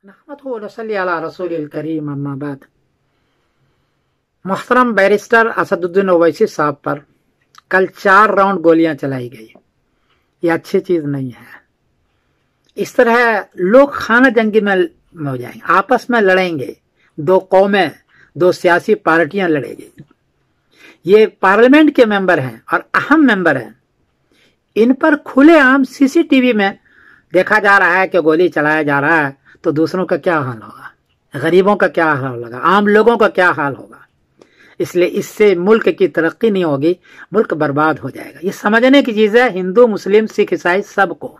नहमदुहु व नसल्ली अला रसूलिल करीम अम्मा बाद। मोहतरम बैरिस्टर असदुद्दीन ओवैसी साहब पर कल 4 राउंड गोलियां चलाई गई। ये अच्छी चीज नहीं है। इस तरह लोग खाना जंगी में हो जाएंगे, आपस में लड़ेंगे, 2 कौमें 2 सियासी पार्टियां लड़ेंगी। ये पार्लियामेंट के मेंबर हैं और अहम मेंबर हैं। इन पर खुलेआम सीसीटीवी में देखा जा रहा है कि गोली चलाया जा रहा है, तो दूसरों का क्या हाल होगा, गरीबों का क्या हाल होगा, आम लोगों का क्या हाल होगा। इसलिए इससे मुल्क की तरक्की नहीं होगी, मुल्क बर्बाद हो जाएगा। ये समझने की चीज है, हिंदू मुस्लिम सिख ईसाई सबको।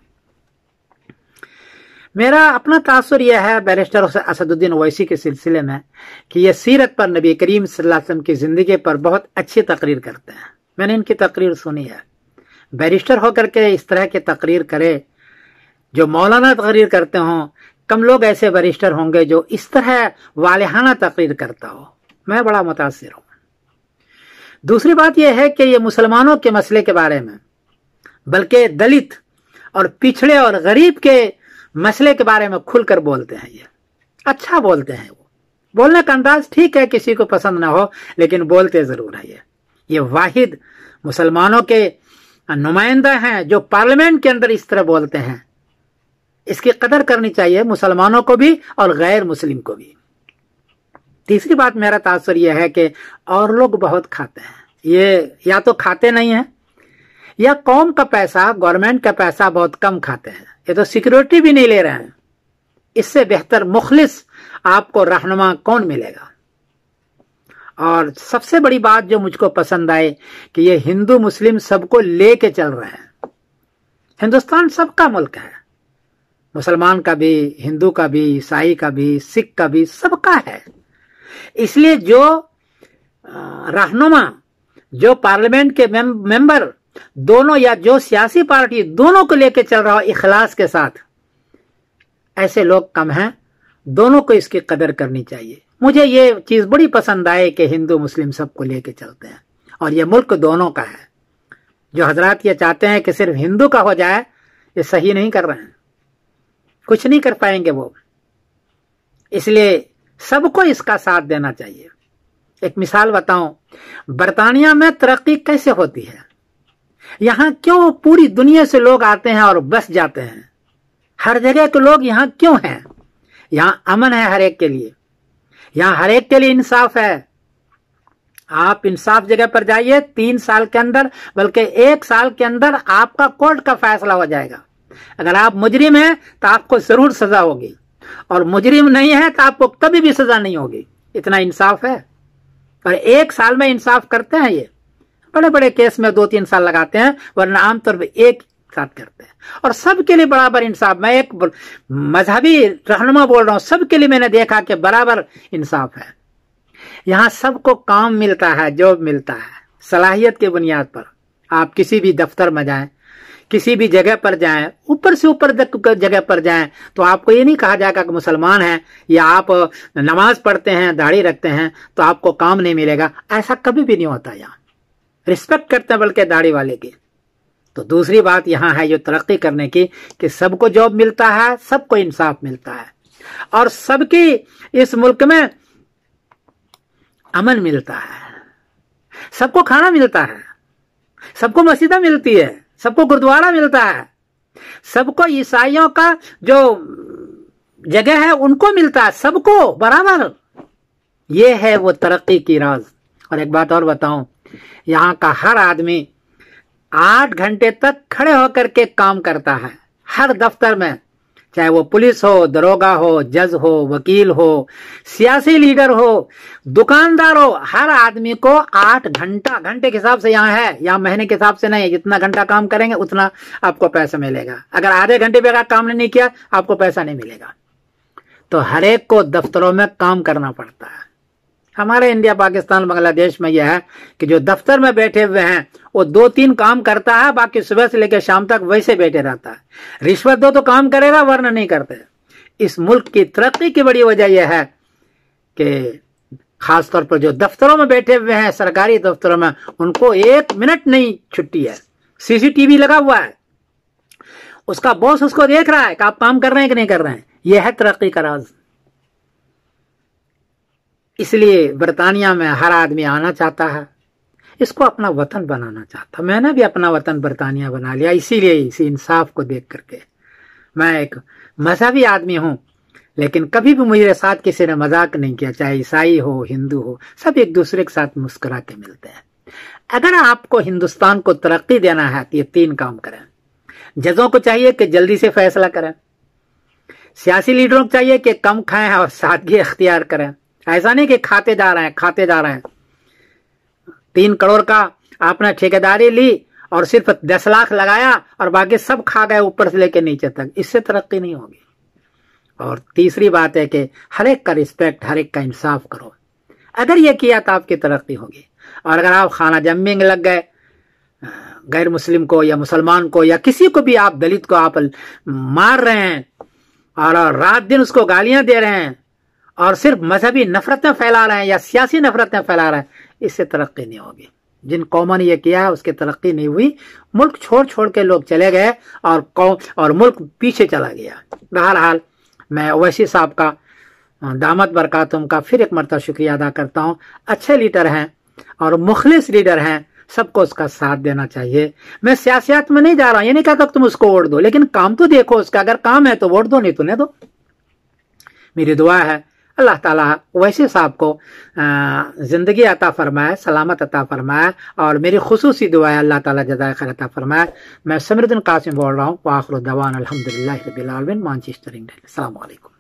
मेरा अपना तासुर यह है बैरिस्टर असदुद्दीन ओवैसी के सिलसिले में कि ये सीरत पर, नबी करीम सल्लल्लाहु अलैहि वसल्लम की जिंदगी पर बहुत अच्छी तकरीर करते हैं। मैंने इनकी तकरीर सुनी है। बैरिस्टर होकर के इस तरह की तकरीर करे, जो मौलाना तकरीर करते हों, कम लोग ऐसे बैरिस्टर होंगे जो इस तरह वालिहाना तकरीर करता हो। मैं बड़ा मुतासिर हूं। दूसरी बात यह है कि ये मुसलमानों के मसले के बारे में, बल्कि दलित और पिछड़े और गरीब के मसले के बारे में खुलकर बोलते हैं। ये अच्छा बोलते हैं। वो बोलने का अंदाज ठीक है, किसी को पसंद ना हो, लेकिन बोलते जरूर है। ये वाहिद मुसलमानों के नुमाइंदा हैं जो पार्लियामेंट के अंदर इस तरह बोलते हैं। इसकी कदर करनी चाहिए मुसलमानों को भी और गैर मुस्लिम को भी। तीसरी बात मेरा तासुर यह है कि और लोग बहुत खाते हैं। ये या तो खाते नहीं हैं या कौम का पैसा, गवर्नमेंट का पैसा बहुत कम खाते हैं। ये तो सिक्योरिटी भी नहीं ले रहे हैं। इससे बेहतर मुखलिस आपको रहनुमा कौन मिलेगा। और सबसे बड़ी बात जो मुझको पसंद आए कि ये हिंदू मुस्लिम सबको लेके चल रहे हैं। हिंदुस्तान सबका मुल्क है, मुसलमान का भी, हिंदू का भी, ईसाई का भी, सिख का भी, सबका है। इसलिए जो रहनुमा, जो पार्लियामेंट के मेंबर दोनों या जो सियासी पार्टी दोनों को लेकर चल रहा हो इखलास के साथ, ऐसे लोग कम हैं। दोनों को इसकी कदर करनी चाहिए। मुझे ये चीज बड़ी पसंद आए कि हिंदू मुस्लिम सबको लेके चलते हैं और ये मुल्क दोनों का है। जो हजरात ये चाहते हैं कि सिर्फ हिंदू का हो जाए, ये सही नहीं कर रहे हैं, कुछ नहीं कर पाएंगे वो। इसलिए सबको इसका साथ देना चाहिए। एक मिसाल बताऊं, बर्तानिया में तरक्की कैसे होती है, यहां क्यों पूरी दुनिया से लोग आते हैं और बस जाते हैं। हर जगह के लोग यहां क्यों हैं? यहां अमन है हर एक के लिए, यहां हर एक के लिए इंसाफ है। आप इंसाफ जगह पर जाइए, 3 साल के अंदर, बल्कि 1 साल के अंदर आपका कोर्ट का फैसला हो जाएगा। अगर आप मुजरिम हैं तो आपको जरूर सजा होगी, और मुजरिम नहीं है तो आपको कभी भी सजा नहीं होगी। इतना इंसाफ है। और 1 साल में इंसाफ करते हैं। ये बड़े बड़े केस में 2-3 साल लगाते हैं, वरना आमतौर पर एक साथ करते हैं। और सबके लिए बराबर इंसाफ। मैं एक मजहबी रहनुमा बोल रहा हूं, सबके लिए मैंने देखा कि बराबर इंसाफ है। यहां सबको काम मिलता है, जॉब मिलता है, सलाहियत की बुनियाद पर। आप किसी भी दफ्तर में जाएं, किसी भी जगह पर जाएं, ऊपर से ऊपर जगह पर जाएं, तो आपको ये नहीं कहा जाएगा कि मुसलमान हैं या आप नमाज पढ़ते हैं, दाढ़ी रखते हैं तो आपको काम नहीं मिलेगा। ऐसा कभी भी नहीं होता। यहाँ रिस्पेक्ट करते हैं बल्कि दाढ़ी वाले की। तो दूसरी बात यहां है जो तरक्की करने की, कि सबको जॉब मिलता है, सबको इंसाफ मिलता है, और सबकी इस मुल्क में अमन मिलता है, सबको खाना मिलता है, सबको मस्जिदें मिलती है, सबको गुरुद्वारा मिलता है, सबको ईसाइयों का जो जगह है उनको मिलता है, सबको बराबर। ये है वो तरक्की की राज। और एक बात और बताऊं, यहां का हर आदमी 8 घंटे तक खड़े होकर के काम करता है हर दफ्तर में, चाहे वो पुलिस हो, दरोगा हो, जज हो, वकील हो, सियासी लीडर हो, दुकानदार हो। हर आदमी को 8 घंटे के हिसाब से यहाँ है, यहाँ महीने के हिसाब से नहीं। जितना घंटा काम करेंगे उतना आपको पैसा मिलेगा। अगर आधे घंटे भी अगर काम नहीं किया आपको पैसा नहीं मिलेगा। तो हर एक को दफ्तरों में काम करना पड़ता है। हमारे इंडिया, पाकिस्तान, बांग्लादेश में यह है कि जो दफ्तर में बैठे हुए हैं वो 2-3 काम करता है, बाकी सुबह से लेकर शाम तक वैसे बैठे रहता है। रिश्वत दो तो काम करेगा, वरना नहीं करते। इस मुल्क की तरक्की की बड़ी वजह यह है कि खासतौर पर जो दफ्तरों में बैठे हुए हैं, सरकारी दफ्तरों में, उनको 1 मिनट नहीं छुट्टी है। सीसीटीवी लगा हुआ है, उसका बॉस उसको देख रहा है कि आप काम कर रहे हैं कि नहीं कर रहे हैं। یہ ہے ترقی کا راز۔ اس لیے برطانیہ میں ہر آدمی آنا چاہتا ہے، اس کو اپنا وطن بنانا چاہتا۔ میں نے بھی اپنا وطن برطانیہ بنا لیا، اسی لیے اسی انصاف کو دیکھ کر کے۔ میں ایک مذہبی آدمی ہوں، لیکن کبھی بھی میرے ساتھ کسی نے مذاق نہیں کیا، چاہے عیسائی ہو ہندو ہو، سب ایک دوسرے کے ساتھ مسکرا کے ملتے ہیں۔ اگر آپ کو ہندوستان کو ترقی دینا ہے تو یہ 3 کام کریں۔ ججوں کو چاہیے کہ جلدی سے فیصلہ کریں، سیاسی لیڈروں کو چاہیے کہ کم کھائیں اور سادگی اختیار کریں۔ ایسا نہیں کہ کھاتے جا رہے ہیں 3 کروڑ کا آپ نے ٹھیکیداری لی اور صرف 10 لاکھ لگایا اور باقی سب کھا گئے اوپر سے لے کے نیچے تک، اس سے ترقی نہیں ہوگی۔ اور تیسری بات ہے کہ ہر ایک کا رسپیکٹ، ہر ایک کا انصاف کرو۔ اگر یہ کیا تو آپ کی ترقی ہوگی۔ اور اگر آپ خانہ جنبنگ لگ گئے، غیر مسلم کو یا مسلمان کو یا کسی کو بھی، آپ دلت کو آپ مار رہے ہیں اور رات دن اس کو گالیاں دے رہے ہیں اور صرف مذہبی نفرتیں پھیلا رہے ہیں یا سیاسی نفرتیں پھیلا رہے ہیں، اس سے ترقی نہیں ہوگی۔ جن قوموں نے یہ کیا اس کی ترقی نہیں ہوئی، ملک چھوڑ کے لوگ چلے گئے اور ملک پیچھے چلا گیا۔ بہرحال میں اویسی صاحب کا دامت برکاتہم کا پھر ایک مرتبہ شکریہ ادا کرتا ہوں۔ اچھے لیڈر ہیں اور مخلص لیڈر ہیں، سب کو اس کا ساتھ دینا چاہیے۔ میں سیاست میں نہیں جا رہا ہوں، یہ نہیں کہتا کہ تم اس کو ووٹ دو، لیکن کام تو دیکھو اس کا، اگر کام ہے تو ووٹ دو، نہیں تو نہیں دو۔ میری دعا ہے اللہ تعالیٰ اویسی صاحب کو زندگی عطا فرمائے، سلامت عطا فرمائے، اور میری خصوصی دعا ہے اللہ تعالیٰ جزائے خیر عطا فرمائے۔ میں سمر الدین قاسم بول رہا ہوں، وآخر دعوانا الحمدللہ رب العالمین، مانچسٹر انگلینڈ۔ السلام علیکم۔